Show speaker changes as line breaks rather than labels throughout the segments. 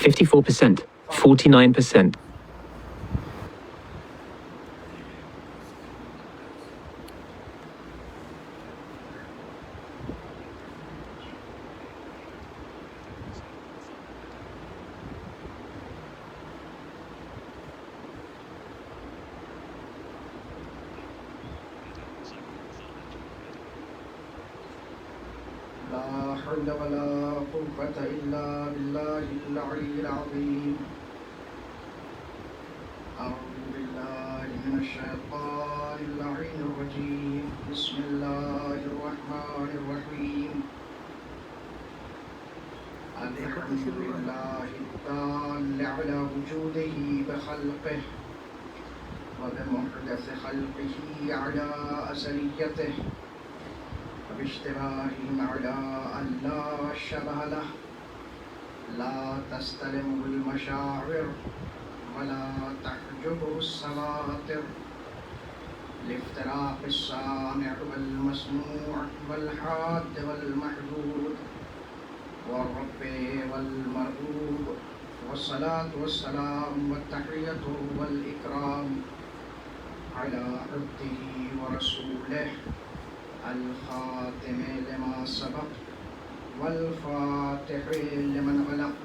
54%, 49%.
لا حول ولا قوة إلا بالله العلي العظيم. أعوذ بالله من الشيطان اللعين الرجيم. بسم الله الرحمن الرحيم. الحمد لله الدال على وجوده بخلقه وبمحدث خلقه على أزليته وباشتراكهم على أن لا شبه له لا تستلمه المشاعر ولا تحجبه السواتر لافتراق السامع والمسموع والحاد والمحدود والرب والمرغوب. والصلاة والسلام والتحية والإكرام على عبده ورسوله الخاتم لما سبق والفاتح لمن علق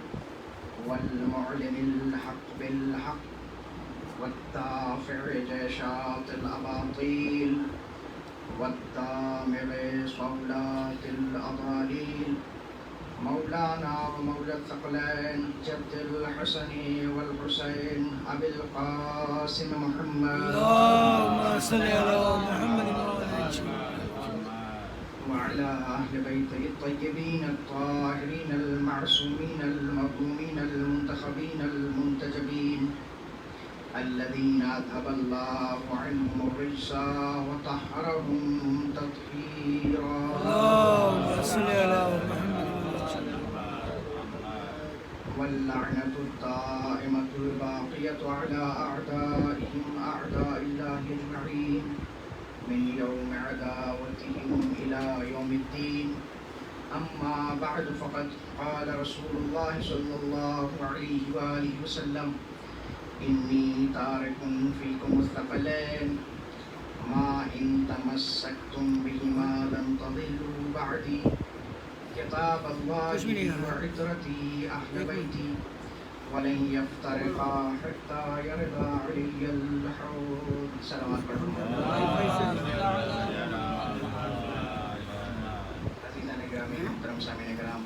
والمعلن الحق بالحق والدافع جيشات الأباطيل والدامغ صولات الأضاليل مولانا ومولى الثقلين جد الحسن والحسين أبي القاسم محمد
اللهم صل على محمد
وعلى أهل بيته الطيبين الطاهرين المعصومين المظلومين المنتخبين المنتجبين الذين أذهب الله عنهم الرجس وطهرهم تطهيرا.
اللهم صل على محمد.
واللعنة الدائمة الباقية على أعدائهم أعداء الله أجمعين من يوم عداوتهم إلى يوم الدين. أما بعد فقد قال رسول الله صلى الله عليه وآله وسلم إني تارك فيكم الثقلين ما إن تمسكتم بهما لن تضلوا بعدي كتاب الله وعترتي أهل بيتي ولن يفترقا حتى يرضى علي الحوض. صلوات عزیزان گرامی محترم سامعین کرام،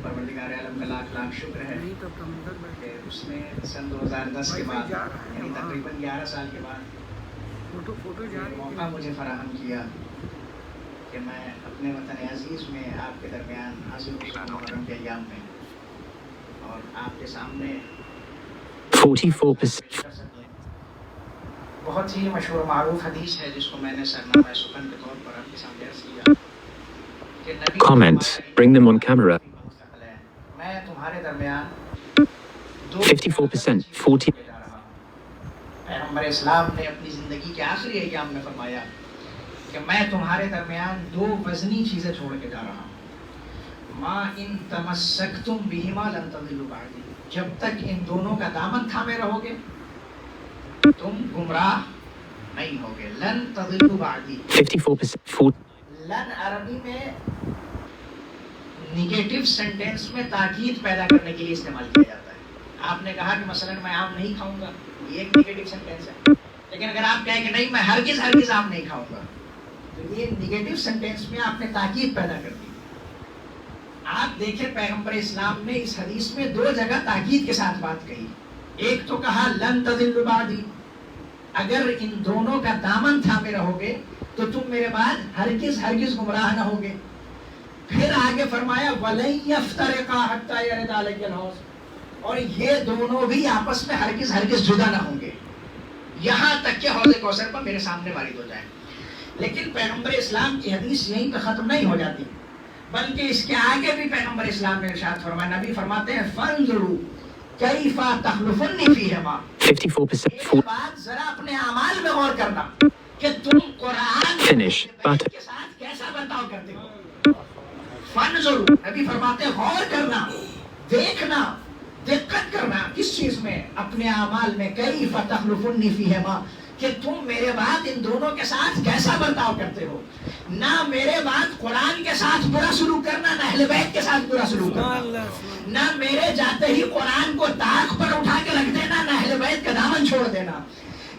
پروردگار عالم کا لاکھ لاکھ شکر ہے کہ اس نے سن 2010 کے بعد یعنی تقریباً 11 سال کے بعد موقع مجھے فراہم کیا کہ میں اپنے وطن عزیز میں آپ کے درمیان حاضر ہوں محرم کے ایام میں اور آپ کے سامنے
44%.
بہت ہی مشہور معروف حدیث ہے جس کو میں نے سرنامہ سخن کے طور پر آپ کے سامنے عرض کیا کہ نبی
Comments. Bring them on camera.
میں تمہارے درمیان
54%, 40.
پیغمبر اسلام نے اپنی زندگی کے آخری ایام میں فرمایا کہ میں تمہارے درمیان 2 وزنی چیزیں چھوڑ کے جا رہا ہوں. ما ان تمسکتم بہما لن تضلوا بعدی، جب تک ان دونوں کا دامن تھامے رہو گے تم گمراہ نہیں ہوگے. لن تضلوا بعدی.
54%,
لن عربی میں نیگیٹو سینٹینس میں تاکید پیدا کرنے کے لیے استعمال کیا جاتا ہے. آپ نے کہا کہ مثلا میں آم نہیں کھاؤں گا، یہ ایک نیگیٹو سینٹینس ہے. لیکن اگر آپ کہیں کہ نہیں میں ہرگز ہرگز آم نہیں کھاؤں گا، تو یہ نیگیٹو سینٹینس میں آپ نے تاکید پیدا کر دی. آپ دیکھیں پیغمبر اسلام نے اس حدیث میں 2 جگہ تاکید کے ساتھ بات کہی. ایک تو کہا لن تضلوا بعدی، اگر ان دونوں کا دامن تھامے رہو گے تو تم میرے بعد ہرگز ہرگز گمراہ نہ ہوگے. پھر آگے فرمایا وَلَن يَفْتَرِقَا حَتَّى يَرِدَ عَلَيَّ الْحَوْض، اور یہ دونوں بھی آپس میں ہرگز ہرگز جدا نہ ہوں گے یہاں تک کہ حوض کوثر پر میرے سامنے وارد ہو جائیں. لیکن پیغمبر اسلام کی حدیث یہیں پہ ختم نہیں ہو جاتی، بلکہ اس کے آگے بھی پیغمبر اسلام نے ارشاد فرمایا. نبی فرماتے ہیں فَانْظُرُوا كَيْفَ تَخْلُفُنِّ فِيهِمَا.
54%,
ایک بات ذرا اپنے اعمال میں غور کرنا کہ تم قرآن
Finish, but
کے ساتھ کیسا برتاؤ کرتے ہو. فَانْظُرُوا، نبی فرماتے ہیں غور کرنا، دیکھنا دقت کرنا کس چیز میں؟ اپنے اعمال میں. کیف تخلفنی فیہما، کہ تم میرے بعد ان دونوں کے ساتھ کیسا برتاؤ کرتے ہو. نہ میرے بعد قرآن کے ساتھ برا سلوک کرنا، نہ اہل بیت کے ساتھ برا سلوک کرنا. نہ میرے جاتے ہی قرآن کو طاق پر اٹھا کے رکھ دینا، نہ اہل بیت کا دامن چھوڑ دینا.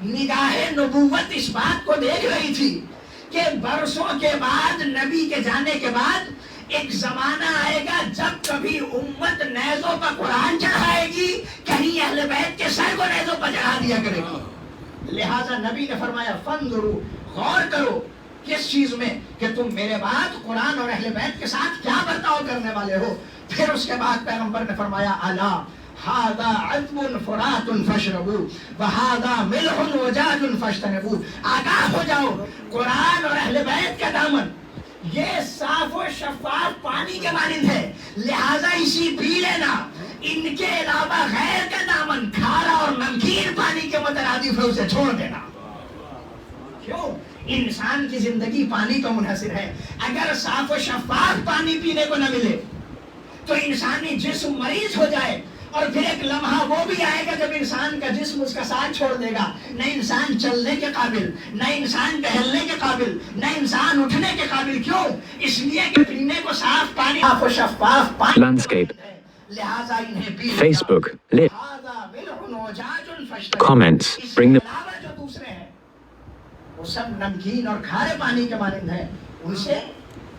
نگاہ نبوت اس بات کو دیکھ رہی تھی کہ برسوں کے بعد، نبی کے جانے کے بعد ایک زمانہ آئے گا جب کبھی امت نیزوں پر قرآن چڑھائے گی، کہیں اہل بیت کے سر کو نیزوں پر چڑھا دیا کرے گی. لہذا نبی نے فرمایا فانظروا، غور کرو کس چیز میں کہ تم میرے بعد قرآن اور اہل بیت کے ساتھ کیا برتاؤ کرنے والے ہو. پھر اس کے بعد پیغمبر نے فرمایا الا ھذا عذب فرات فاشربوا وھذا ملح وجاج فاجتنبوا، آگاہ ہو جاؤ، قرآن اور اہل بیت کا دامن یہ صاف و شفاف پانی کے مانند ہے، لہذا اسی پی لینا. ان کے علاوہ غیر کا دامن کھارا اور نمکین پانی کے مترادف ہے، اسے چھوڑ دینا. کیوں؟ انسان کی زندگی پانی پر منحصر ہے. اگر صاف و شفاف پانی پینے کو نہ ملے تو انسانی جسم مریض ہو جائے، اور پھر ایک لمحہ وہ بھی آئے گا جب انسان کا جسم اس کا ساتھ چھوڑ دے گا. نہ انسان چلنے کے قابل، نہ انسان ٹہلنے کے قابل، نہ انسان اٹھنے کے قابل. کیوں؟ اس لیے کہ پینے کو صاف پانی، صاف و شفاف پانی
Landscape.
لہذا انہیں پی
Facebook. Live.
comments.
Comments. Bring them.
جو دوسرے ہیں وہ سب نمکین اور کھارے پانی کے مانند ہیں، ان سے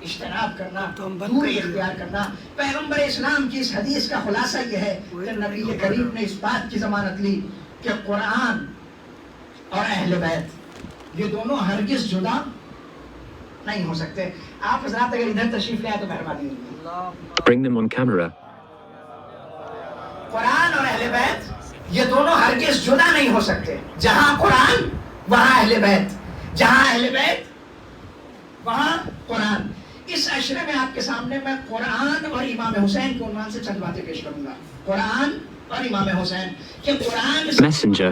اجتناب کرنا، دوری اختیار کرنا. پیغمبر اسلام کی اس حدیث کا خلاصہ یہ ہے کہ نبی کریم نے اس بات کی ضمانت لی کہ قرآن اور اہل بیت یہ دونوں ہرگز جدا نہیں ہو سکتے. آپ حضرات اگر ادھر تشریف لے آئے تو مہربانی ہوگی.
Bring them on camera.
قرآن اور اہل بیت یہ دونوں ہرگز جدا نہیں ہو سکتے. جہاں قرآن وہاں اہل بیت، جہاں اہل بیت وہاں قرآن. اس عشرے میں آپ کے سامنے میں قرآن اور امام حسین کے عنوان سے چند باتیں پیش کروں گا. قرآن اور امام حسین، کہ قرآن سے
Messenger.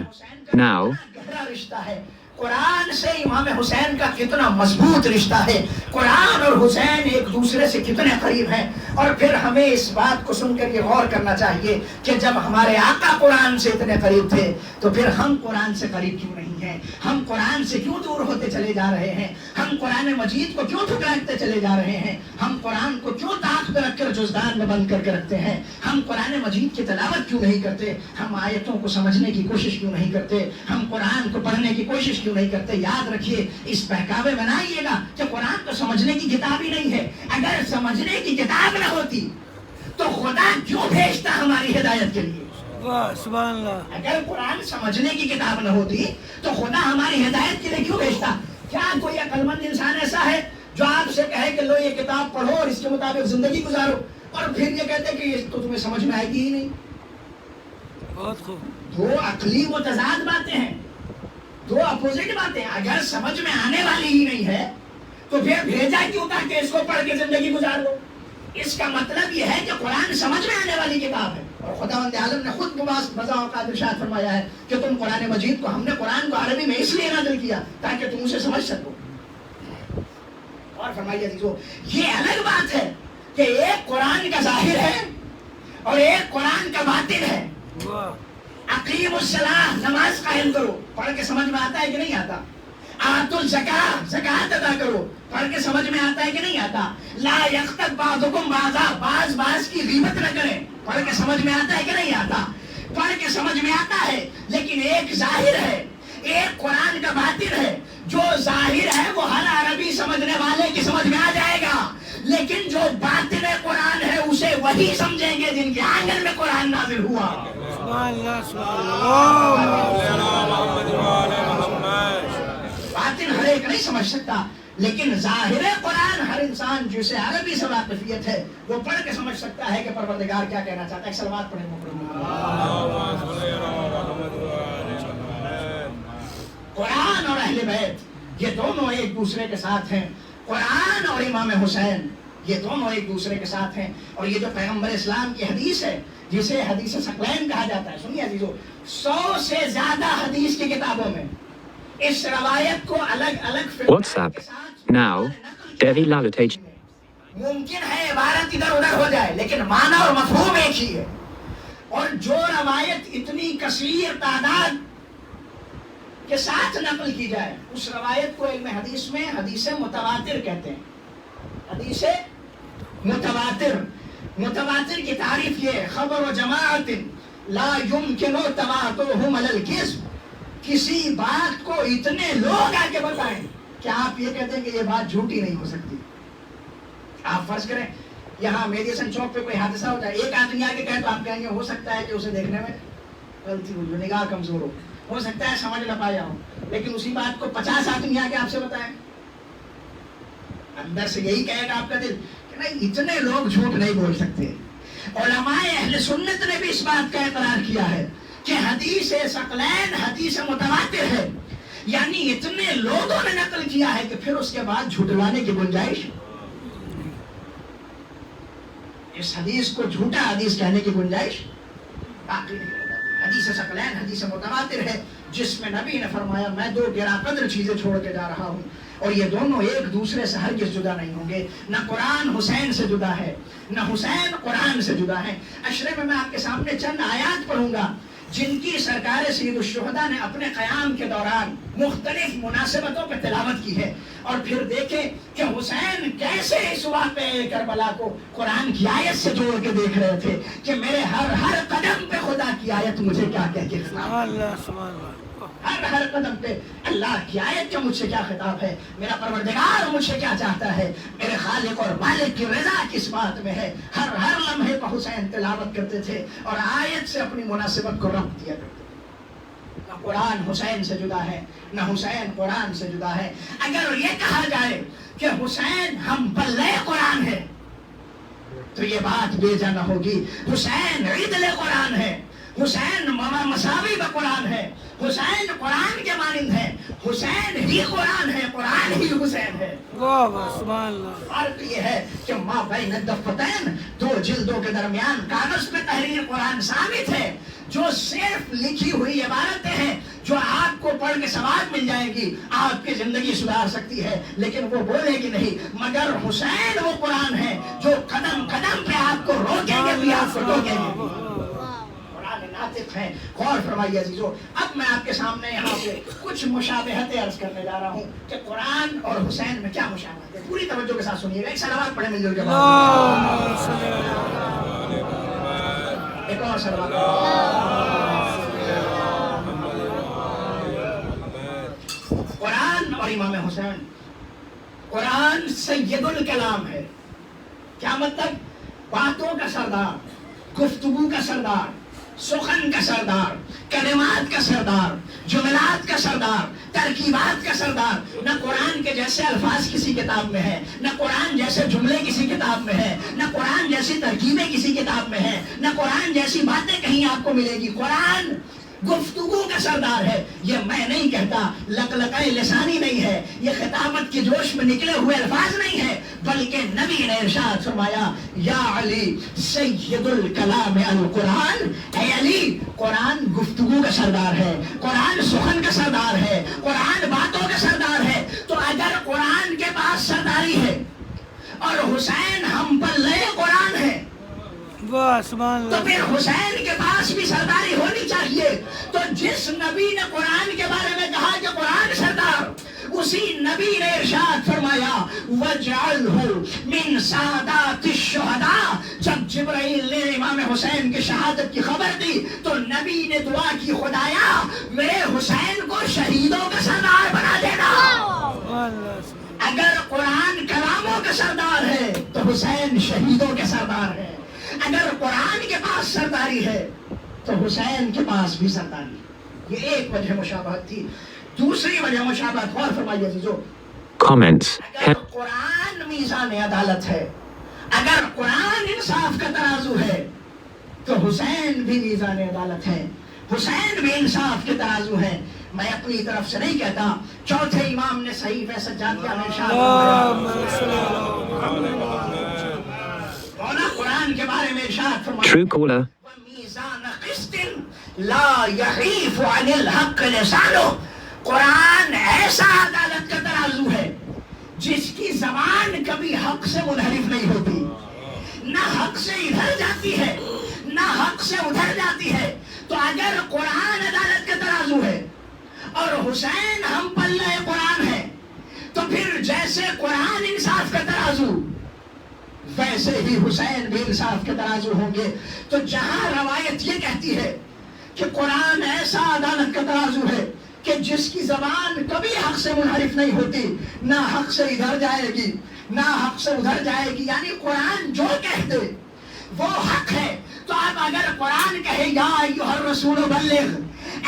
Now.
گہرا رشتہ ہے، قرآن سے امام حسین کا کتنا مضبوط رشتہ ہے، قرآن اور حسین ایک دوسرے سے کتنے قریب ہیں. اور پھر ہمیں اس بات کو سن کر یہ غور کرنا چاہیے کہ جب ہمارے آقا قرآن سے اتنے قریب تھے تو پھر ہم قرآن سے قریب کیوں نہیں ہیں؟ ہم قرآن سے کیوں دور ہوتے چلے جا رہے ہیں؟ ہم قرآن مجید کو کیوں ٹھکراتے چلے جا رہے ہیں؟ ہم قرآن کو کیوں طاق پہ رکھ کر جزدان میں بند کر کے رکھتے ہیں؟ ہم قرآن مجید کی تلاوت کیوں نہیں کرتے؟ ہم آیتوں کو سمجھنے کی کوشش کیوں نہیں کرتے؟ ہم قرآن کو پڑھنے کی کوشش کیوں نہیں کرتے؟ یاد رکھیے، اس بہکاوے میں نہ آئیے گا کہ قرآن تو سمجھنے کی کتاب ہی نہیں ہے. اگر سمجھنے کی کتاب نہ ہوتی تو خدا کیوں بھیجتا ہماری ہدایت کے لیے؟
سبحان اللہ.
اگر قرآن سمجھنے کی کتاب نہ ہوتی تو خدا ہماری ہدایت کے لیے کیوں بھیجتا؟ کیا کوئی عقل مند انسان ایسا ہے جو آپ سے کہے کہ لو یہ کتاب پڑھو اور اس کے مطابق زندگی گزارو، اور پھر یہ کہتے کہ یہ تو تمہیں سمجھ میں آئے گی ہی نہیں؟
بہت خوب.
دو عقلی متضاد باتیں ہیں، دو اپوزٹ باتیں. اگر سمجھ میں آنے والی ہی نہیں ہے تو پھر بھیجا کیوں تھا کہ اس کو پڑھ کے زندگی گزار لو؟ اس کا مطلب یہ ہے کہ قرآن سمجھ میں آنے والی کتاب ہے. اور خداوند عالم نے خود بذا اوقات ارشاد فرمایا ہے کہ تم قرآن مجید کو، ہم نے قرآن کو عربی میں اس لیے نازل کیا تاکہ تم اسے سمجھ سکو. اور فرمائیے عزیزو، یہ الگ بات ہے کہ ایک قرآن کا ظاہر ہے اور ایک قرآن کا باطن ہے. اقیم الصلاۃ، نماز قائم کرو، پڑھ کے سمجھ میں آتا ہے کہ نہیں آتا؟ آتوا الزکاۃ، زکات ادا کرو، پڑھ کے سمجھ میں آتا ہے کہ نہیں آتا؟ لا یغتب بعضکم بعضا، بعض کی غیبت نہ کریں، پڑھ کے سمجھ میں آتا ہے کہ نہیں آتا؟ پڑھ کے سمجھ میں آتا ہے. لیکن ایک ظاہر ہے، ایک قرآن کا باطن ہے. جو ظاہر ہے وہ ہر عربی سمجھنے والے کی سمجھ میں آ جائے گا، لیکن جو باطن قرآن ہے اسے وہی سمجھیں گے جن کے آنگن میں قرآن نازل ہوا. باطن ہر ایک نہیں سمجھ سکتا، لیکن ظاہر قرآن ہر انسان جسے عربی سے واقفیت ہے وہ پڑھ کے سمجھ سکتا ہے کہ پروردگار کیا کہنا چاہتا ہے. ایک صلوات پڑھیں قرآن اور اہل بیت یہ دونوں ایک دوسرے کے ساتھ ہیں. قرآن اور امام حسین یہ دونوں ایک دوسرے کے ساتھ ہیں. اور یہ جو پیغمبر اسلام کی حدیث ہے جسے حدیث ثقلین کہا جاتا ہے، سنیے عزیزو، 100 سے زیادہ حدیث کی کتابوں میں اس روایت کو الگ الگ
WhatsApp. Now. Devi Lalutage.
ممکن ہے عبارت ادھر ادھر ہو جائے لیکن معنی اور مفہوم ایک ہی ہے. اور جو روایت اتنی کثیر تعداد کے ساتھ نقل کی جائے اس روایت کو علم حدیث میں حدیث متواتر کہتے ہیں. حدیث متواتر. متواتر کی تعریف یہ خبر و جماعت لا يمكن تواترهم على الكذب. کسی بات کو اتنے لوگ آ کے بتائیں کہ آپ یہ کہتے ہیں کہ یہ بات جھوٹی نہیں ہو سکتی. آپ فرض کریں یہاں میڈیسن چوک پہ کوئی حادثہ ہو جائے, ایک آدمی آ کے کہے تو آپ کہیں گے ہو سکتا ہے کہ اسے دیکھنے میں غلطی ہوئی, نگاہ کمزور ہو سکتا ہے سمجھ نہ پایا ہو. لیکن اسی بات کو 50 آدمی آ کے آپ سے بتائیں, اندر سے یہی کہے گا آپ کا دل کہ نہیں اتنے لوگ جھوٹ نہیں بول سکتے. علماء اہل سنت نے بھی اس بات کا اقرار کیا ہے کہ حدیث ثقلین حدیث متواتر ہے, یعنی اتنے لوگوں نے نقل کیا ہے کہ پھر اس کے بعد جھٹلانے کی گنجائش, اس حدیث کو جھوٹا حدیث کہنے کی گنجائش باقی نہیں ہوگا. حدیث ثقلین حدیث متواتر ہے جس میں نبی نے فرمایا میں 2 گراں قدر چیزیں چھوڑ کے جا رہا ہوں اور یہ دونوں ایک دوسرے سے ہرگز جدا نہیں ہوں گے. نہ قرآن حسین سے جدا ہے نہ حسین قرآن سے جدا ہے. اشرے میں آپ کے سامنے چند آیات پڑھوں گا جن کی سرکار سید الشہداء نے اپنے قیام کے دوران مختلف مناسبتوں پہ تلاوت کی ہے, اور پھر دیکھیں کہ حسین کیسے اس واقعہ کربلا کو قرآن کی آیت سے جوڑ کے دیکھ رہے تھے کہ میرے ہر قدم پہ خدا کی آیت مجھے کیا کہہ کے خطاب, ہر قدم پہ اللہ کی آیت کا مجھ سے کیا خطاب ہے, میرا پروردگار مجھ سے کیا چاہتا ہے, میرے خالق اور مالک کی رضا کس بات میں ہے. ہر لمحے پر حسین تلاوت کرتے تھے اور آیت سے اپنی مناسبت کو ربط دیا کرتے تھے. نہ قرآن حسین سے جدا ہے نہ حسین قرآن سے جدا ہے. اگر یہ کہا جائے کہ حسین ہم پلے قرآن ہے تو یہ بات بے جا نہ ہوگی. حسین عدل قرآن ہے, حسین مساوی با قرآن ہے, حسین قرآن کے مانند ہے, حسین ہی قرآن ہے, قرآن ہی حسین ہے.
سبحان اللہ.
فرق یہ ہے کہ ما بین الدفتین 2 جلدوں کے درمیان کاغذ پہ تحریر قرآن ثابت ہے جو صرف لکھی ہوئی عبارتیں ہیں جو آپ کو پڑھ کے ثواب مل جائے گی, آپ کی زندگی سدھار سکتی ہے, لیکن وہ بولے گی نہیں. مگر حسین وہ قرآن ہے جو قدم قدم پہ آپ کو روکیں گے بھی, آپ کو ٹوکیں گے. ناطق ہیں. غور فرمائیے عزیزو, اب میں آپ کے سامنے یہاں پہ کچھ مشابہتیں عرض کرنے جا رہا ہوں کہ قرآن اور حسین میں کیا مشابہت ہے. پوری توجہ کے ساتھ سنیے گا. ایک صلوات پڑھیں مل جل کے, ایک اور صلوات. قرآن اور امام حسین. قرآن سید الکلام ہے. کیا مطلب؟ باتوں کا سردار, گفتگو کا سردار, سخن کا سردار, کلمات کا سردار, جملات کا سردار, ترکیبات کا سردار. نہ قرآن کے جیسے الفاظ کسی کتاب میں ہے, نہ قرآن جیسے جملے کسی کتاب میں ہے, نہ قرآن جیسی ترکیبیں کسی کتاب میں ہے, نہ قرآن جیسی باتیں کہیں آپ کو ملے گی. قرآن گفتگو کا سردار ہے. یہ میں نہیں کہتا, لقلقۂ لسانی نہیں ہے, یہ خطابت کے جوش میں نکلے ہوئے الفاظ نہیں ہے, بلکہ نبی نے ارشاد فرمایا یا علی سید الکلام القرآن. اے علی, قرآن گفتگو کا سردار ہے, قرآن سخن کا سردار ہے, قرآن باتوں کا سردار ہے. تو اگر قرآن کے پاس سرداری ہے اور حسین ہم پلے قرآن ہے تو پھر حسین کے پاس بھی سرداری ہونی چاہیے. تو جس نبی نے قرآن کے بارے میں کہا کہ قرآن سردار, اسی نبی نے ارشاد فرمایا وَجْعَلْهُ مِنْ سَادَاتِ الشُّهَدَاءِ. جب جبرائیل نے امام حسین کی شہادت کی خبر دی تو نبی نے دعا کی, خدایا میرے حسین کو شہیدوں کا سردار بنا دینا. اگر قرآن کلاموں کا سردار ہے تو حسین شہیدوں کے سردار ہے. اگر قرآن کے پاس سرداری ہے تو حسین کے پاس بھی سرداری. یہ ایک وجہ مشابہت تھی. دوسری وجہ مشابہت, غور فرمائیے عزیزو.
Comments.
اگر قرآن میزان عدالت ہے, اگر قرآن انصاف کا ترازو ہے تو حسین بھی میزان عدالت ہے, حسین بھی انصاف کے ترازو ہے. میں اپنی طرف سے نہیں کہتا, چوتھے امام نے صحیفہ سجادیہ میں ارشاد قرآن کے بارے میں ارشاد فرمایا
True caller.
وَمِيزَانَ قِسْطٍ لَا يَحِيفُ عَنِ الْحَقِّ لِسَانُهُ. قرآن ایسا عدالت کا ترازو ہے جس کی زبان کبھی حق سے منحرف نہیں ہوتی, نہ حق سے ادھر جاتی ہے نہ حق سے ادھر جاتی ہے. تو اگر قرآن عدالت کا ترازو ہے اور حسین ہم پلہ قرآن ہے تو پھر جیسے قرآن انصاف کا ترازو ویسے ہی حسین بھی انصاف کے ترازو ہوں گے. تو جہاں روایت یہ کہتی ہے کہ قرآن ایسا عدالت کا ترازو ہے کہ جس کی زبان کبھی حق سے منحرف نہیں ہوتی, نہ حق سے ادھر جائے گی نہ حق سے ادھر جائے گی, یعنی قرآن جو کہہ دے وہ حق ہے. تو اب اگر قرآن کہے یا ایھا الرسول بلغ,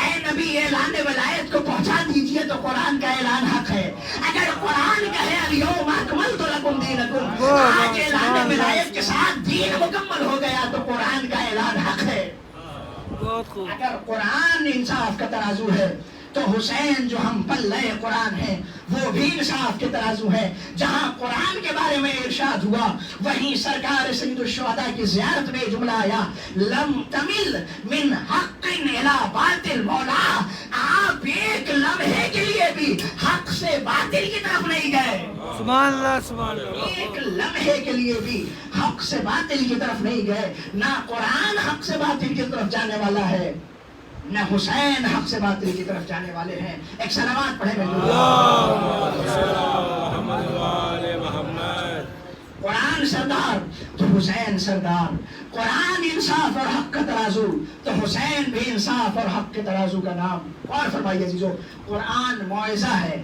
اے نبی اعلان ولایت کو پہنچا دیجئے, تو قرآن کا اعلان حق ہے. اگر قرآن کہے الیوم اکملت لکم دینکم, آج اعلان ولایت کے ساتھ دین مکمل ہو گیا, تو قرآن کا اعلان حق ہے. اگر قرآن انصاف کا ترازو ہے تو حسین جو ہم پلہ قرآن ہیں وہ بھی انصاف کے ترازو ہے. جہاں قرآن کے بارے میں ارشاد ہوا وہیں سرکار سید الشہداء کی زیارت میں جملہ آیا, لم تمل من حق الی باطل. مولا آپ ایک لمحے کے لیے بھی حق سے باطل کی طرف نہیں گئے.
سبحان اللہ سبحان اللہ.
ایک لمحے کے لیے بھی حق سے باطل کی طرف نہیں گئے. نہ قرآن حق سے باطل کی طرف جانے والا ہے نہ حسین حق سے باطل کی طرف جانے والے ہیں. ایک صلوات پڑھے قرآن سردار تو حسین سردار, قرآن انصاف اور حق کا ترازو تو حسین بھی انصاف اور حق کے ترازو کا نام. اور فرمائیے عزیزو, قرآن موعظہ ہے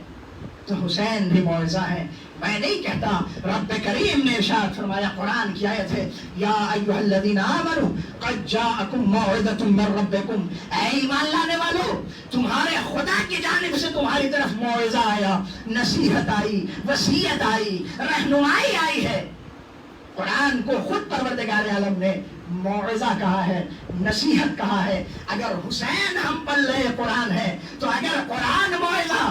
تو حسین بھی موعظہ ہے. میں نہیں کہتا, رب کریم نے ارشاد فرمایا, قرآن کی آیت ہے, یا ایھا الذین آمنوا قد جاءکم موعظۃ من ربکم, اے ایمان لانے والو تمہارے خدا کی جانب سے تمہاری طرف موعظہ آیا, نصیحت آئی, وصیت آئی, رہنمائی آئی ہے. قرآن کو خود پروردگار عالم نے موعظہ کہا ہے, نصیحت کہا ہے. اگر حسین ہم پلہ قرآن ہے تو اگر قرآن موعظہ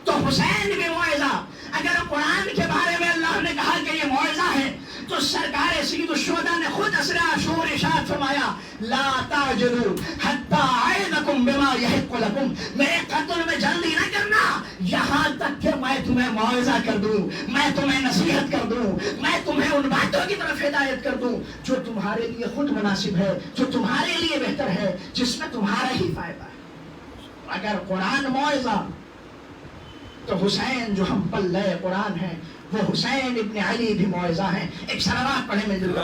تو حسین بھی موعظہ. اگر قرآن کے بارے میں اللہ نے کہا کہ یہ موعظہ ہے تو سرکار سید الشہداء نے خود اسرا عاشور ارشاد فرمایا, لا تعجلوا حتی اعظکم بما یحق لکم, میرے قتل میں جلدی نہ کرنا یہاں تک کہ میں تمہیں موعظہ کر دوں, میں تمہیں نصیحت کر دوں, میں تمہیں ان باتوں کی طرف ہدایت کر دوں جو تمہارے لیے خود مناسب ہے, جو تمہارے لیے بہتر ہے, جس میں تمہارا ہی فائدہ ہے. اگر قرآن موعظہ تو حسین جو ہم پلہ قرآن ہیں وہ حسین ابن علی بھی موعظہ ہیں. ایک صلوات پڑھیں مل جل کر.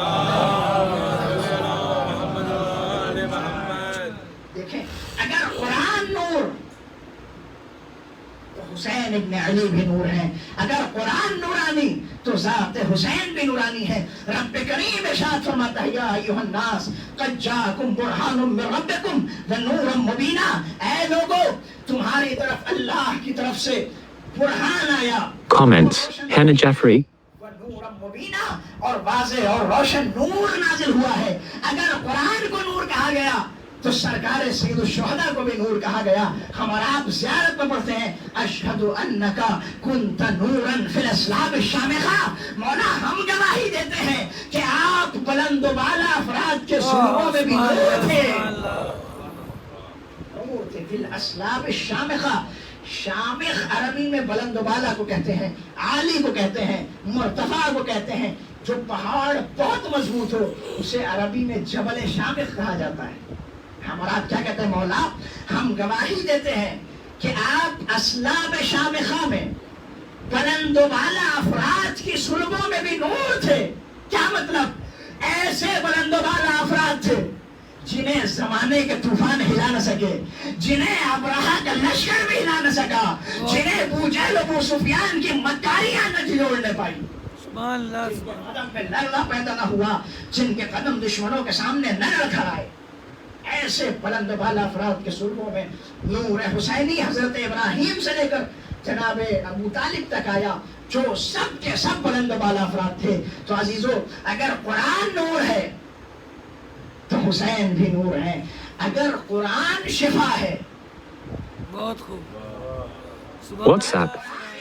دیکھیں, اگر قرآن نور تو حسین ابن علی بھی نور ہیں. اگر قرآن نورانی تو ذات حسین بھی نورانی ہے. رب کریم ارشاد فرماتا ہے, یا ایھا الناس قد جاءکم برہان من ربکم ونور مبینا, اے لوگو تمہاری طرف اللہ کی طرف سے برہان آیا.
Comments. Hannah Jaffrey.
اور واضح اور روشن نور نازل ہوا ہے. اگر قرآن کو نور کہا گیا تو سرکار سید الشہداء کو بھی نور کہا گیا. ہم اور آپ زیارت میں پڑھتے ہیں, اشہد انک کنت نورا فی الاسلاب الشامخہ, مولا ہم گواہی دیتے ہیں کہ آپ بلند و بالا افراد کے سلوکوں میں بھی نور تھے. نور تھے فی الاسلاب الشامخہ. شامخ عربی میں بلند و بالا کو کہتے ہیں, عالی کو کہتے ہیں, مرتفع کو کہتے ہیں. جو پہاڑ بہت مضبوط ہو اسے عربی میں جبل شامخ کہا جاتا ہے. ہم اور آپ کیا کہتے ہیں, مولا ہم گواہی دیتے ہیں کہ آپ اسلاب شامخہ میں بلند و بالا افراد کی سلبوں میں بھی نور تھے. کیا مطلب, ایسے بلند و بالا افراد تھے جنہیں زمانے کے طوفان ہلا نہ سکے, جنہیں ابرہہ کا لشکر بھی ہلا نہ سکا, جنہیں ابو جہل ابو سفیان کی مکاریاں نہ جھڑنے پائی.
سبحان اللہ.
قدم پہ لرزہ پیدا نہ ہوا, جن کے قدم دشمنوں کے سامنے نہ رکھا آئے. ایسے بلند و بالا افراد کے سلبوں میں نور حسینی حضرت ابراہیم سے لے کر جناب ابو طالب تک آیا, جو سب کے سب بلند و بالا افراد تھے. تو عزیزو, اگر قرآن نور ہے تو حسین بھی نور ہیں. اگر قرآن شفا ہے,
بہت خوب.
WhatsApp.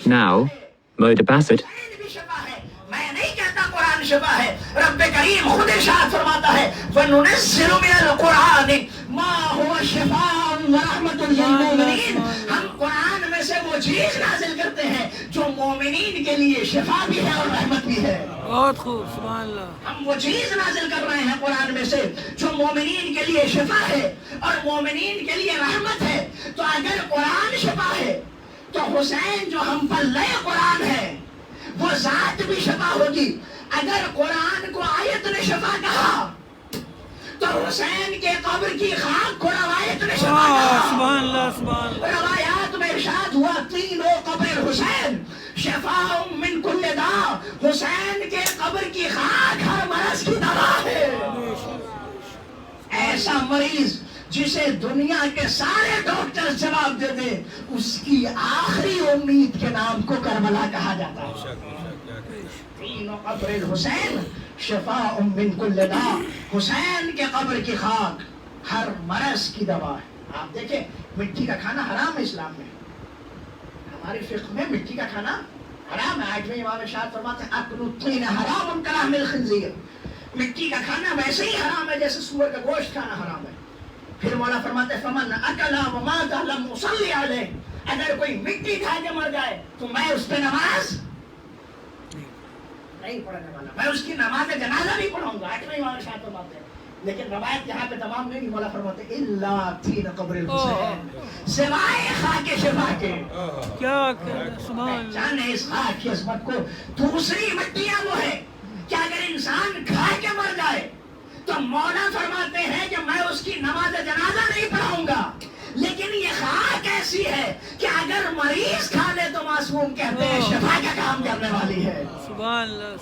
Now, Moda Bassett.
حسین بھی شفا ہے. میں نہیں کہتا قرآن قرآن شفا ہے. رب کریم خود ارشاد فرماتا ہے وَنُنَزِّلُ مِنَ الْقُرْآنِ مَا هُوَ شِفَاءٌ وَرَحْمَةٌ لِّلْمُؤْمِنِينَ. ہم قرآن میں سے وہ چیز نازل کرتے ہیں جو مومنین کے لیے شفا بھی ہے اور رحمت بھی ہے.
بہت خوب سبحان اللہ.
ہم وہ چیز نازل کر رہے ہیں قرآن میں سے جو مومنین کے لیے شفا ہے اور مومنین کے لیے رحمت ہے. تو اگر قرآن شفا ہے تو حسین جو ہم پر لئے قرآن ہے وہ ذات بھی شفا ہوگی. اگر قرآن کو آیت نے شفا کہا تو حسین کے قبر کی خاک کو روایت نے شفا کہا.
سبحان اللہ سبحان اللہ.
روایات میں ارشاد ہوا تینوں قبر حسین شفاء من کل داء. حسین کے قبر کی خاک ہر مرض کی دوا ہے. ایسا مریض جسے دنیا کے سارے ڈاکٹر جواب دے دیں اس کی آخری امید کے نام کو کربلا کہا جاتا ہے. تینوں قبر الحسین شفاء من کل داء. حسین کے قبر کی خاک ہر مرض کی دوا ہے. آپ دیکھیں مٹی کا کھانا حرام ہے اسلام میں. ہماری فقہ میں مٹی کا کھانا حرام ہے. آٹھویں امام ارشاد فرماتے ہیں اکل الطین حرام کلحم الخنزیر. مٹی کا کھانا ویسے ہی حرام ہے جیسے سور کا گوشت کھانا حرام ہے. پھر مولا فرماتے ہیں فمن اکل ومات لم اصلی علیہ. اگر کوئی مٹی کھا کے مر جائے تو میں اس پہ نماز نہیں پڑھنے والا, میں اس کی نماز جنازہ نہیں پڑھاؤں گا. آٹھویں امام ارشاد فرماتے ہیں. لیکن روایت یہاں پہ تمام نہیں. مولا فرماتے ہیں الا تین قبر الحسین سوائے خاک شفا کے.
کیا سبحان اللہ.
جانے اس خاک کی عظمت کو. دوسری مٹیاں وہ ہے کہ اگر انسان کھا کے مر جائے تو مولا فرماتے ہیں کہ میں اس کی نماز جنازہ نہیں پڑھاؤں گا. لیکن یہ خاک ایسی ہے کہ اگر مریض کھا لے تو معصوم کہتے ہیں شفا کا کام کرنے والی ہے.
سبحان اللہ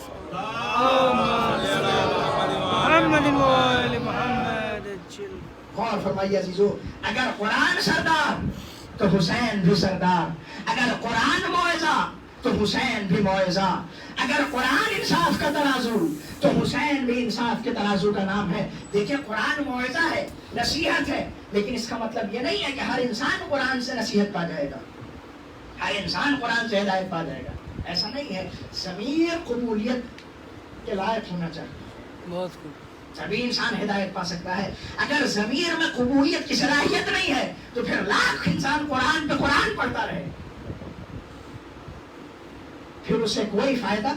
محمد وآل محمد.
غور فرمائیے عزیزو, اگر قرآن سردار تو حسین بھی سردار. اگر قرآن موعظہ تو حسین بھی موعظہ. اگر قرآن انصاف کا ترازو تو حسین بھی انصاف کے ترازو کا نام ہے. دیکھیں قرآن موعظہ ہے, نصیحت ہے, لیکن اس کا مطلب یہ نہیں ہے کہ ہر انسان قرآن سے نصیحت پا جائے گا, ہر انسان قرآن سے ہدایت پا جائے گا. ایسا نہیں ہے. ضمیر قبولیت کے لائق ہونا چاہیے.
بہت خوب.
سبھی انسان ہدایت پا سکتا ہے. اگر ضمیر میں قبولیت کی صلاحیت نہیں ہے تو پھر لاکھ انسان قرآن پہ قرآن پڑھتا رہے, پھر اسے کوئی فائدہ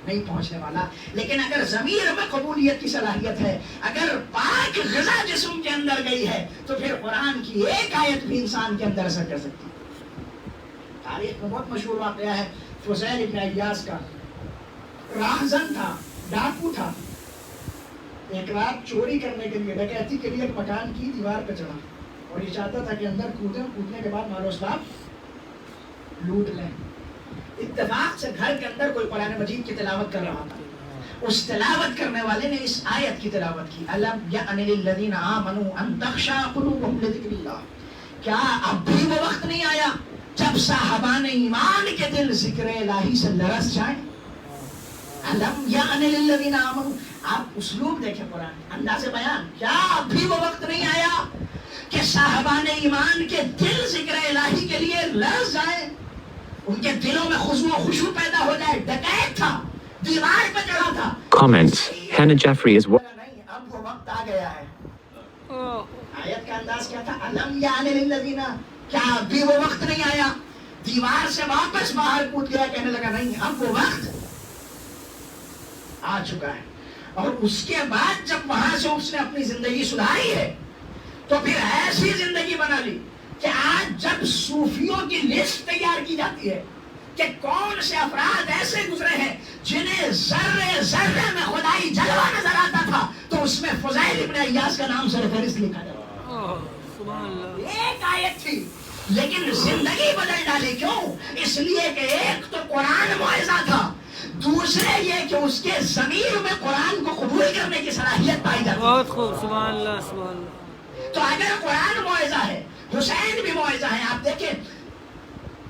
نہیں پہنچنے والا. لیکن اگر ضمیر میں قبولیت کی صلاحیت ہے, اگر پاک غذا جسم کے اندر گئی ہے تو پھر قرآن کی ایک آیت بھی انسان کے اندر اثر کر سکتی ہے. تاریخ میں بہت مشہور واقعہ ہے فضیل ابن عیاض کا. راہزن تھا, ڈاکو تھا. ایک رات چوری کرنے کے لیے, ڈکیتی کے لیے ایک مکان کی دیوار پہ چڑھا اور یہ چاہتا تھا کہ اندر کودیں, کودنے کے بعد مال و اسباب لوٹ لیں. اتفاق سے گھر کے اندر کوئی قرآن مجید کی تلاوت کر رہا تھا. اس تلاوت کرنے والے نے اس آیت کی تلاوت کی, الم یأن للذین آمنوا ان تخشع قلوبهم لذکر اللہ. کیا اب بھی وہ وقت نہیں آیا جب صاحبان ایمان کے دل ذکر الہی سے لرز جائیں؟ الم یأن للذین آمنوا. آپ اسلوب دیکھیں قرآن, انداز بیان. کیا اب بھی وہ وقت نہیں آیا کہ صاحبان ایمان کے دل ذکر الہی کے لیے لرز جائیں, ان کے دلوں میں خضوع و خشوع پیدا ہو جائے؟ ڈکیت تھا, دیوار پہ چڑھا تھا.
Comments. Hannah Jeffrey is
نہیں, اب وہ وقت آ گیا ہے. آیت کا انداز کیا تھا؟ الم یأن للذین. کیا اب بھی وہ وقت نہیں آیا؟ دیوار سے واپس باہر کود گیا, کہنے لگا نہیں, اب وہ وقت آ چکا ہے. اور اس کے بعد جب وہاں سے اس نے اپنی زندگی سدھاری ہے تو پھر ایسی زندگی بنا لی کہ آج جب صوفیوں کی لسٹ تیار کی جاتی ہے کہ کون سے افراد ایسے گزرے ہیں جنہیں ذرے ذرے میں خدائی جلوہ نظر آتا تھا, تو اس میں فضیل ابن عیاض کا نام سر فہرست لکھا جاتا. ایک آیت تھی لیکن زندگی بدل ڈالی. کیوں؟ اس لیے کہ ایک تو قرآن موعظہ تھا, دوسرے یہ کہ اس کے ضمیر میں قرآن کو قبول کرنے کی صلاحیت پائی جاتی.
بہت خوب. سبحان اللہ سبحان اللہ.
تو اگر قرآن موعظہ ہے, حسین بھی موعظہ ہے. آپ دیکھیں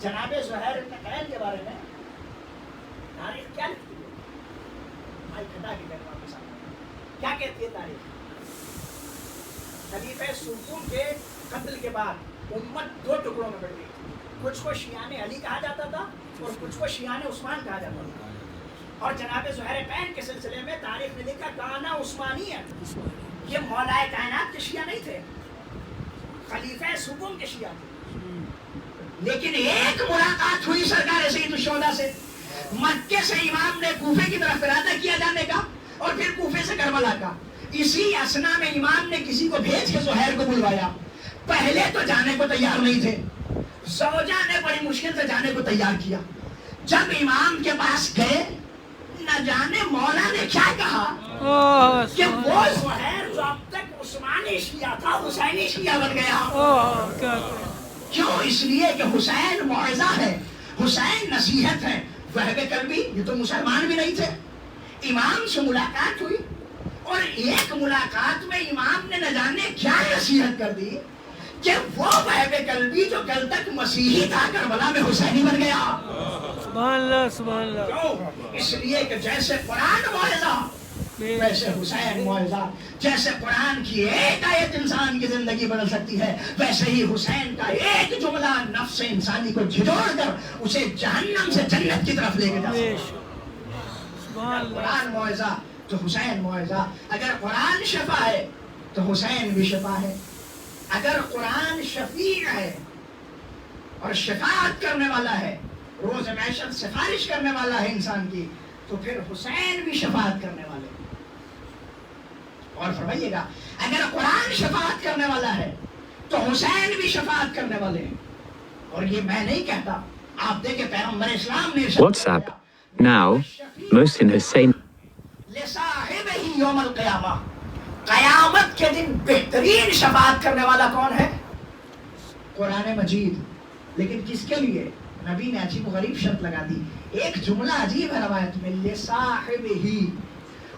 جناب زہیر ابن قیل کے بارے میں تاریخ کیا لکھتی ہے؟ بھائی کھٹا کے کہتا ہوں سامنے کیا کہتی ہے تاریخ؟ خلیفہ سلطان کے قتل کے بعد امت دو ٹکڑوں میں بٹ گئی. کچھ کو شیعان علی کہا جاتا تھا اور کچھ کو شیعان عثمان کہا جاتا تھا. اور جناب زہیر پین کے سلسلے میں تاریخ نے لکھا کانا عثمانی ہے، یہ مولا کائنات کے شیعہ نہیں تھے، خلیفہ سکون کے شیعہ تھے۔ لیکن ایک ملاقات ہوئی سرکار سید الشہداء سے، مکے سے امام نے کوفے کی طرف ارادہ کیا جانے کا اور پھر کوفے سے کربلا کا۔ اسی اسنا میں امام نے کسی کو بھیج کے زہیر کو بلوایا۔ پہلے تو جانے کو تیار نہیں تھے، زوجہ نے بڑی مشکل سے جانے کو تیار کیا۔ جب امام کے پاس گئے، نہ جانے مولا نے کیا کہا کہ وہ زہیر جو اب تک عثمانی شیعہ تھا حسینی شیعہ بن گیا۔ کیوں؟ اس لیے کہ حسین موعظہ ہے، حسین نصیحت ہے۔ وہب قلبی یہ تو مسلمان بھی نہیں تھے، امام سے ملاقات ہوئی اور ایک ملاقات میں امام نے نہ جانے کیا نصیحت کر دی کہ وہ وہب قلبی جو کل تک مسیحی تھا کربلا میں حسینی بن گیا۔
سبحان اللہ سبحان اللہ۔
کیوں؟ اس لیے کہ جیسے قرآن موعظہ ویسے حسین موعظہ، جیسے قرآن کی ایک آیت انسان کی زندگی بدل سکتی ہے، ویسے ہی حسین کا ایک جملہ نفس انسانی کو جھجوڑ کر اسے جہنم سے جنت کی طرف لے کے جا سکتا ہے۔ قرآن موعظہ تو حسین موعظہ۔ اگر قرآن شفا ہے تو حسین بھی شفا ہے، اگر قرآن شفیع ہے اور شفاعت کرنے والا ہے، روز محشر سفارش کرنے والا ہے انسان کی، تو پھر حسین بھی شفاعت کرنے والے ہیں۔ اور فرمائیے گا اگر قرآن شفاعت کرنے والا ہے تو حسین بھی شفاعت کرنے والے ہیں۔ اور یہ میں نہیں کہتا، آپ دیکھیں پیغمبر اسلام نے
WhatsApp. Now, Mohsin Hussein.
لصاحبہ یوم القیامہ، قیامت کے دن بہترین شفاعت کرنے والا کون ہے؟ قرآن مجید۔ لیکن کس کے لیے؟ نبی نے عجیب و غریب شرط لگا دی، ایک جملہ عجیب ہے روایت میں، لصاحبہ،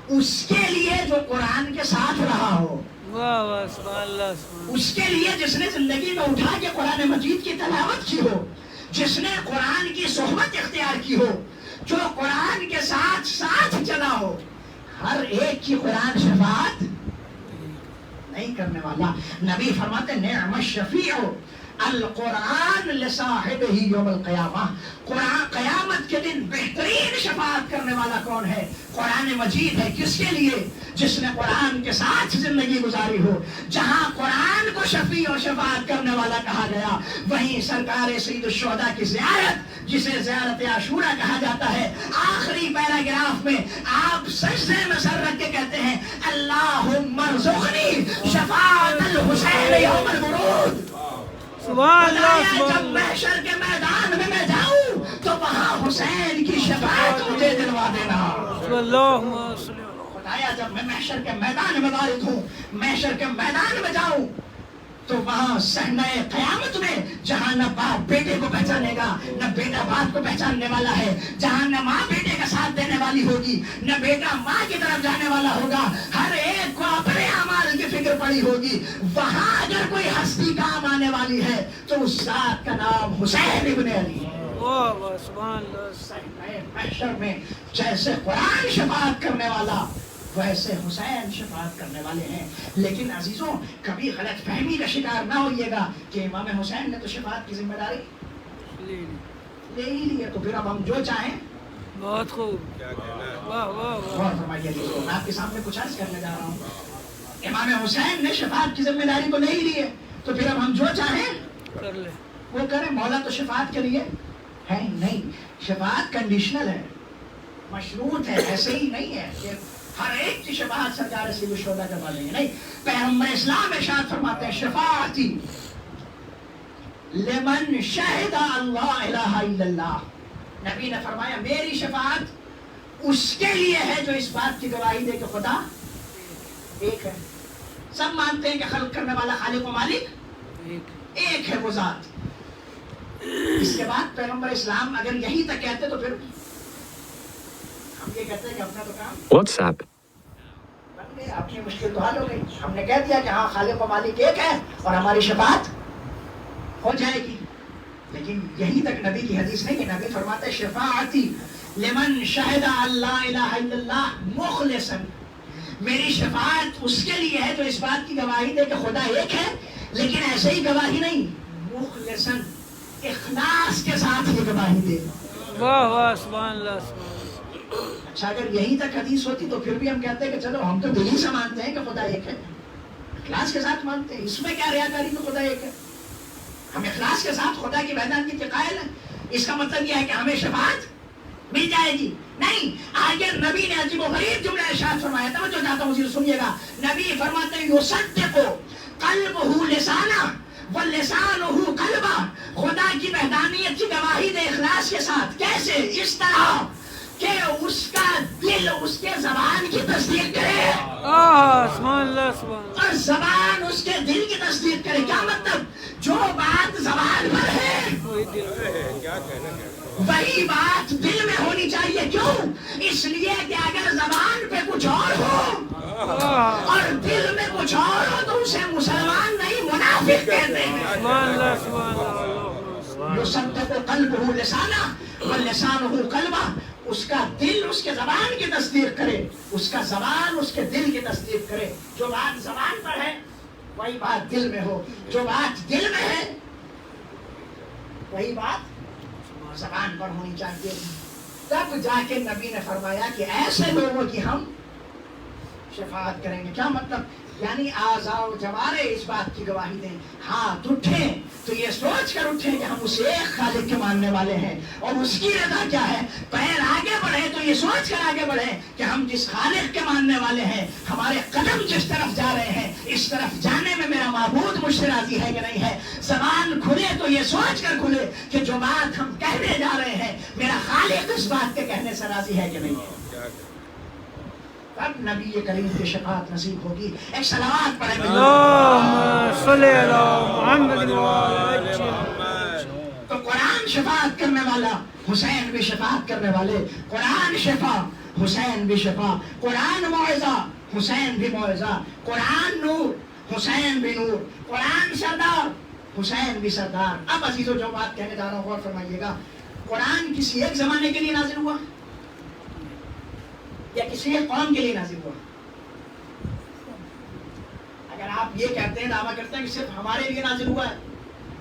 اس کے لیے جو قرآن کے ساتھ رہا ہو،
واہ واہ سبحان اللہ،
اس کے لیے جس نے زندگی میں اٹھا کے قرآن مجید کی تلاوت کی ہو، جس نے قرآن کی صحبت اختیار کی ہو، جو قرآن کے ساتھ ساتھ چلا ہو، ہر ایک کی قرآن شفاعت نہیں کرنے والا۔ نبی فرماتے نعم الشفیع القرآن لصاحبہ یوم القیامہ، قرآن قیامت کے دن بہترین شفاعت کرنے والا کون ہے؟ قرآن مجید ہے۔ کس کے لیے؟ جس نے قرآن کے ساتھ زندگی گزاری ہو۔ جہاں قرآن کو شفیع و شفاعت کرنے والا کہا گیا، وہیں سرکار سید الشہداء کی زیارت، جسے زیارت عاشورہ کہا جاتا ہے، آخری پیراگراف میں آپ سجدے میں سر رکھ کے کہتے ہیں اللہم ارزقنی شفاعت الحسین یوم الورود۔
سبحان اللہ،
جب محشر کے میدان میں جاؤں تو وہاں حسین کی شفاعت مجھے دلوا دینا۔
اللہم صلی اللہ۔
خدایا جب میں محشر کے میدان میں وارد ہوں، محشر کے میدان میں جاؤں تو وہاں صحنہ قیامت میں جہاں نہ باپ بیٹے کو پہچانے گا، نہ بیٹا باپ کو پہچاننے والا ہے، جہاں نہ ماں بیٹے کا ساتھ دینے والی ہوگی، نہ بیٹا ماں کی طرف جانے والا ہوگا، ہر ایک کو اپنے اعمال کی فکر پڑی ہوگی، وہاں اگر کوئی ہستی کام آنے والی ہے تو اس ذات کا نام حسین ابن علی ہے۔
واہ واہ سبحان اللہ۔
صحنہ محشر میں جیسے قرآن شفاعت کرنے والا، ویسے حسین شفاعت کرنے والے ہیں۔ لیکن عزیزوں کبھی غلط فہمی کا شکار نہ ہوئیے گا کہ امام حسین نے تو شفاعت کی ذمہ داری لے ہی لی ہے، تو پھر اب ہم جو چاہیں۔
بہت خوب، واہ واہ واہ۔
غور فرمائیے عزیزوں، میں آپ کے سامنے کچھ عرض کرنے جا رہا ہوں، امام حسین نے شفاعت کی ذمہ داری کو لے ہی لی ہے، تو پھر اب ہم جو چاہیں
کر لے۔
وہ کریں۔ مولا تو شفاعت کے لیے ہے ہی نہیں، شفاعت کنڈیشنل ہے، مشروط ہے، ایسے ہی نہیں ہے کہ ہر ایک کی شفاعت سرکار سید الشہداء کروا لیں گے، نہیں۔ پیغمبر اسلام ارشاد فرماتے ہیں شفاعتی لمن شہد اللہ الہ الا اللہ، نبی نے فرمایا میری شفاعت اس کے لیے ہے جو اس بات کی گواہی دے کہ خدا ایک ہے۔ سب مانتے ہیں کہ خلق کرنے والا خالق و مالک ایک ہے، وہ ذات۔ اس کے بعد پیغمبر اسلام اگر یہی تک کہتے تو پھر ہم یہ کہتے ہیں کہ اپنا تو کام
WhatsApp.
بن گیا، اپنی مشکل تو حل ہو گئی۔ ہم نے کہہ دیا کہ ہاں خالق و مالک ایک ہے اور ہماری شفاعت ہو جائے گی۔ لیکن یہی تک نبی کی حدیث نہیں ہے، نبی فرماتے ہیں شفاعتی لمن شہد اللہ الہ الا اللہ مخلصا، میری شفاعت اس کے لیے ہے جو اس بات کی گواہی دے کہ خدا ایک ہے، لیکن ایسے ہی گواہی نہیں، مخلصا اخلاص کے ساتھ یہ گواہی دے۔
واہ واہ سبحان اللہ سبحان اللہ۔
اچھا اگر یہیں تک حدیث ہوتی تو پھر بھی ہم کہتے ہیں کہ چلو ہم تو دلی سے مانتے ہیں کہ خدا ایک ہے، اخلاص کے ساتھ مانتے ہیں، اس میں کیا ریاکاری میں خدا ایک ہے، ہم اخلاص کے ساتھ خدا کی وحدانیت کے قائل ہیں۔ اس کا مطلب یہ ہے کہ ہمیں شفاعت مل جائے گی؟ نہیں، آگے نبی نے عجیب و غریب جملہ ارشاد فرمایا، توجہ چاہتا ہوں سنیے گا۔ نبی فرماتے ہیں یصدق قلبہ لسانہ واللسانہ قلبہ، خدا کی وحدانیت کی گواہی دے اخلاص کے ساتھ۔ کیسے؟ اس طرح کہ اس کا دل اس کے زبان کی تصدیق کرے
سبحان اللہ سبحان اللہ۔
اور زبان اس کے دل کی تصدیق کرے۔ کیا مطلب؟ جو بات زبان پر ہے
وہی دل
وہی بات دل میں ہونی چاہیے۔ کیوں؟ اس لیے کہ اگر زبان پہ کچھ اور ہو اور دل میں کچھ اور ہو تو اسے مسلمان نہیں منافق کہتے ہیں۔
سبحان اللہ سبحان اللہ۔
یصدق قلبہ لسانہ واللسانہ قلبہ، اس کا دل اس کے زبان کی تصدیق کرے، اس کا زبان اس کے دل کی تصدیق کرے۔ جو بات زبان پر ہے وہی بات دل میں ہو، جو بات دل میں ہے وہی بات زبان پر ہونی چاہیے۔ تب جا کے نبی نے فرمایا کہ ایسے لوگوں کی ہم شفاعت کریں گے۔ کیا مطلب؟ یعنی اعضاء و جوارح اس بات کی گواہی دیں، ہاتھ اٹھیں تو یہ سوچ کر اٹھیں کہ ہم اس ایک خالق کے ماننے والے ہیں اور اس کی رضا کیا ہے۔ پیر آگے بڑھے تو یہ سوچ کر آگے بڑھے کہ ہم جس خالق کے ماننے والے ہیں، ہمارے قدم جس طرف جا رہے ہیں اس طرف جانے میں میرا معبود مجھ سے راضی ہے کہ نہیں ہے۔ زبان کھلے تو یہ سوچ کر کھلے کہ جو بات ہم کہنے جا رہے ہیں میرا خالق اس بات کے کہنے سے راضی ہے کہ نہیں ہے۔ تب نبی کریم کی شفاعت نصیب ہوگی۔ ایک صلوات پڑھیں گے۔
اللہم صلی علی محمد وعلی آلہ۔
تو قرآن شفاعت کرنے والا، حسین بھی شفاعت کرنے والے۔ قرآن شفا، حسین بھی شفا۔ قرآن موعظہ، حسین بھی موعظہ۔ قرآن نور، حسین بھی نور۔ قرآن سردار، حسین بھی سردار۔ اب عزیزو جو بات کہنے جا رہا ہوں غور فرمائیے گا۔ قرآن کسی ایک زمانے کے لیے نازل ہوا یا کسی ایک قوم کے لیے نازل ہوا؟ اگر آپ یہ کہتے ہیں، دعویٰ کرتے ہیں کہ صرف ہمارے لیے نازل ہوا ہے،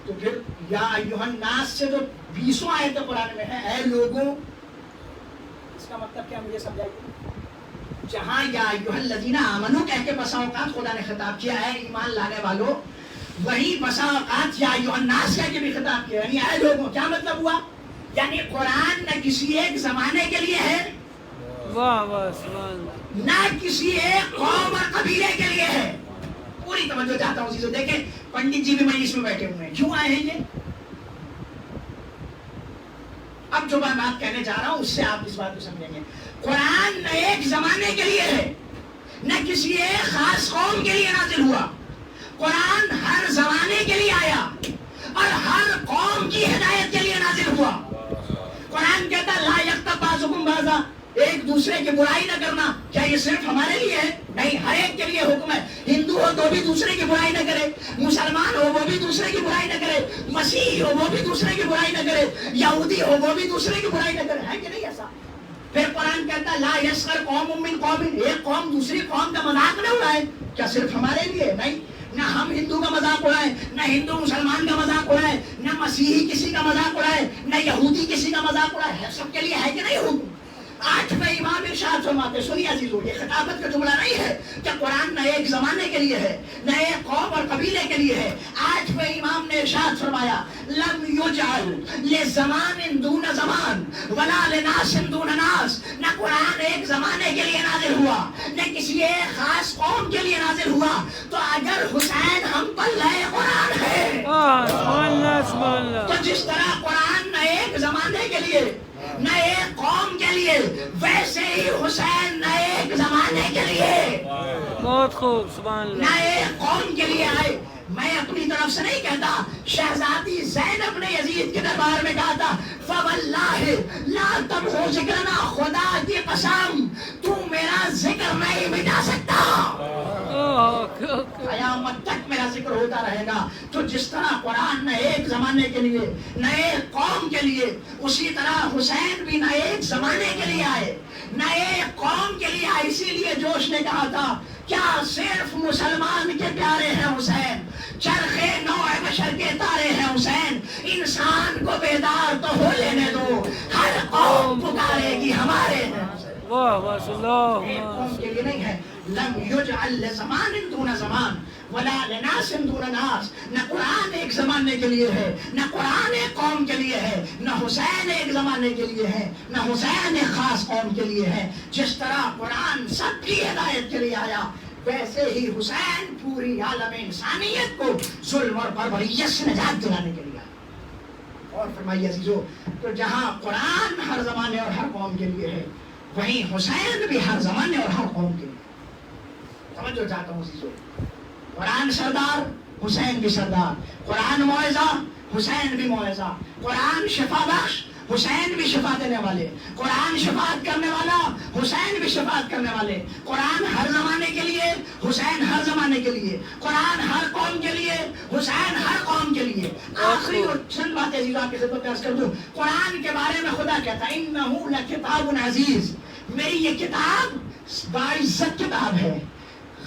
تو پھر یا ایھا الناس سے جو 20 آیتیں قرآن میں ہیں، اے لوگوں، اس کا مطلب کیا مجھے سمجھائیے؟ جہاں یا ایھا الذین آمنوا کہہ کے بسا اوقات خدا نے خطاب کیا ہے ایمان لانے والوں، وہیں بسا اوقات یا ایھا الناس کہہ کے بھی خطاب کیا، یعنی اے لوگوں۔ کیا مطلب ہوا؟ یعنی قرآن نہ کسی ایک زمانے کے لیے ہے،
واہ واہ سبحان اللہ،
نہ کسی ایک قوم اور قبیلے کے لیے ہے۔ پوری توجہ چاہتا ہوں چیزوں۔ دیکھیں پنڈت جی بھی مجلس میں بیٹھے ہوئے ہیں، کیوں آئے ہیں یہ؟ اب جو میں بات کہنے جا رہا ہوں اس سے آپ اس بات کو سمجھیں گے۔ قرآن نہ ایک زمانے کے لیے ہے، نہ کسی ایک خاص قوم کے لیے نازل ہوا۔ قرآن ہر زمانے کے لیے آیا اور ہر قوم کی ہدایت کے لیے نازل ہوا۔ قرآن کہتا لا یغتب بعضکم بعضا، ایک دوسرے کی برائی نہ کرنا۔ کیا یہ صرف ہمارے لیے ہے؟ نہیں، ہر ایک کے لیے حکم ہے۔ ہندو ہو تو بھی دوسرے کی برائی نہ کرے، مسلمان ہو وہ بھی دوسرے کی برائی نہ کرے، مسیحی ہو وہ بھی دوسرے کی برائی نہ کرے، یہودی ہو وہ بھی دوسرے کی برائی نہ کرے۔ ہے کہ نہیں ایسا؟ پھر قرآن کہتا لا یسخر قوم من قوم، ایک قوم دوسری قوم کا مذاق نہ اڑائے۔ کیا صرف ہمارے لیے؟ نہیں، نہ ہم ہندو کا مذاق اڑائے، نہ ہندو مسلمان کا مذاق اڑائے، نہ مسیحی کسی کا مذاق اڑائے، نہ یہودی کسی کا مذاق اڑائے۔ ہے سب کے لیے ہے کہ نہیں حکم؟ 8ویں امام ارشاد فرماتے، سنیے عزیزو، یہ خطابت کا جملہ نہیں ہے کہ قرآن نہ ایک زمانے کے لیے ہے، نہ ایک قوم اور قبیلے کے لیے ہے۔ 8ویں امام نے ارشاد فرمایا لم یجعل لزمان دون زمان ولا لناس دون ناس، نہ قرآن ایک زمانے کے لیے نازل ہوا نہ کسی ایک خاص قوم کے لیے نازل ہوا۔ تو اگر حسین ہم پر لائے قرآن ہے
سبحان اللہ سبحان اللہ،
تو جس طرح قرآن نہ ایک زمانے کے لیے نہ ایک قوم کے لیے، ویسے ہی حسین نہ ایک زمانے کے لیے
بہت خوب سبحان
نہ
اللہ۔
ایک قوم کے لیے آئے۔ میں اپنی طرف سے نہیں کہتا، شہزادی زینب نے یزید کے دربار میں کہا تھا فواللہ لا تمحو ذکرنا، خدا کی قسم تو میرا ذکر نہیں مٹا سکتا، قیامت تک میرا ذکر ہوتا رہے گا۔ تو جس طرح قرآن نہ ایک زمانے کے لیے نہ ایک قوم کے لیے، اسی طرح حسین بھی نہ ایک زمانے کے لیے آئے نہ ایک قوم کے لیے آئے۔ اسی لیے جوش نے کہا تھا کیا صرف مسلمان کے پیارے ہیں حسین، چرخے نوع بشر کے تارے ہیں حسین، انسان کو بیدار تو ہو لینے دو، ہر قوم پکارے گی ہمارے ہیں۔
واہ بس
ایک
اللہم
قوم کے لیے نہیں ہے. لم یجعل لزمان دون زمان ولا لناس دون ناس. نہ قرآن ایک زمانے کے لیے ہے، نہ قرآن ایک قوم کے لیے ہے، نہ حسین ایک زمانے کے لیے ہے، نہ حسین ایک خاص قوم کے لیے ہے. جس طرح قرآن سب کی ہدایت کے لیے آیا، ویسے ہی حسین پوری عالم انسانیت کو ظلم اور بربریت سے نجات دلانے کے لیے آیا. اور فرمائیے عزیزو، تو جہاں قرآن ہر زمانے اور ہر قوم کے لیے ہے، وہیں حسین بھی ہر زمانے اور ہر قوم کے لیے. سمجھو چاہتا ہوں عزیزو، قرآن سردار، حسین بھی سردار. قرآن موعظہ، حسین بھی موعظہ. قرآن شفا بخش، حسین بھی شفا دینے والے. قرآن شفاعت کرنے والا، حسین بھی شفاعت کرنے والے. قرآن ہر زمانے کے لیے، حسین ہر زمانے کے لیے. قرآن ہر قوم کے لیے، حسین ہر قوم کے لیے. آخری اور چند باتیں عزیز آپ کی خدمت میں عرض کر دوں. قرآن کے بارے میں خدا کہتا ہے انہ لکتاب عزیز، میری یہ کتاب باعزت کتاب ہے،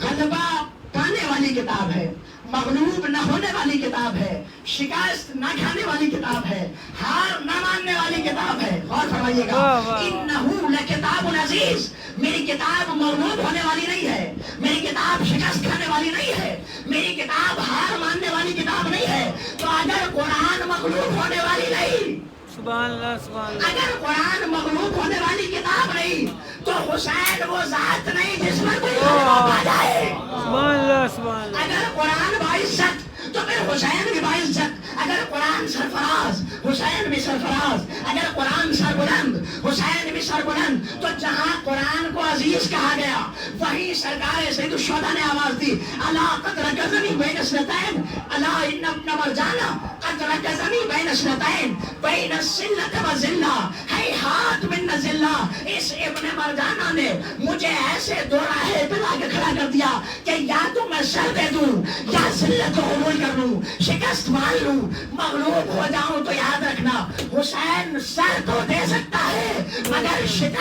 غلبہ پانے والی کتاب ہے، مغلوب نہ ہونے والی کتاب ہے، شکست نہ کھانے والی کتاب ہے، ہار نہ ماننے والی کتاب ہے. غور فرمائیے گا، انہ لکتاب عزیز، میری کتاب مغلوب ہونے والی نہیں ہے، میری کتاب شکست کھانے والی نہیں ہے، میری کتاب ہار ماننے والی کتاب نہیں ہے. تو اگر قرآن مغلوب ہونے والی نہیں،
سبحان اللہ سبحان اللہ.
اگر قرآن مغلوب ہونے والی کتاب نہیں، تو حسین وہ ذات نہیں جس میں کوئی غلبہ پا جائے.
سبحان اللہ سبحان اللہ.
اگر قرآن باعزت تو پھر حسین بھی باعزت. اگر قرآن سرفراز، حسین بھی سرفراز. اگر قرآن سربلند، حسین بھی سربلند. تو جہاں قرآن کو عزیز کہا گیا، وہیں سرکار سید الشہداء نے آواز دی، الا قد رکزنی بین اثنتین، الا ان ابن مرجانہ قد رکزنی بین اثنتین، بین الذلۃ والذلہ، ہیہات من الذلہ. اس ابن مرجانہ نے مجھے ایسے دو راہیں پہ لا کے کھڑا کر دیا کہ یا تو میں سر دے دوں یا ذلت کو قبول کر لوں، شکست مان لوں. مغلوب ہو جاؤں تو یاد رکھنا، حسین سر تو دے سکتا ہے مگر شکست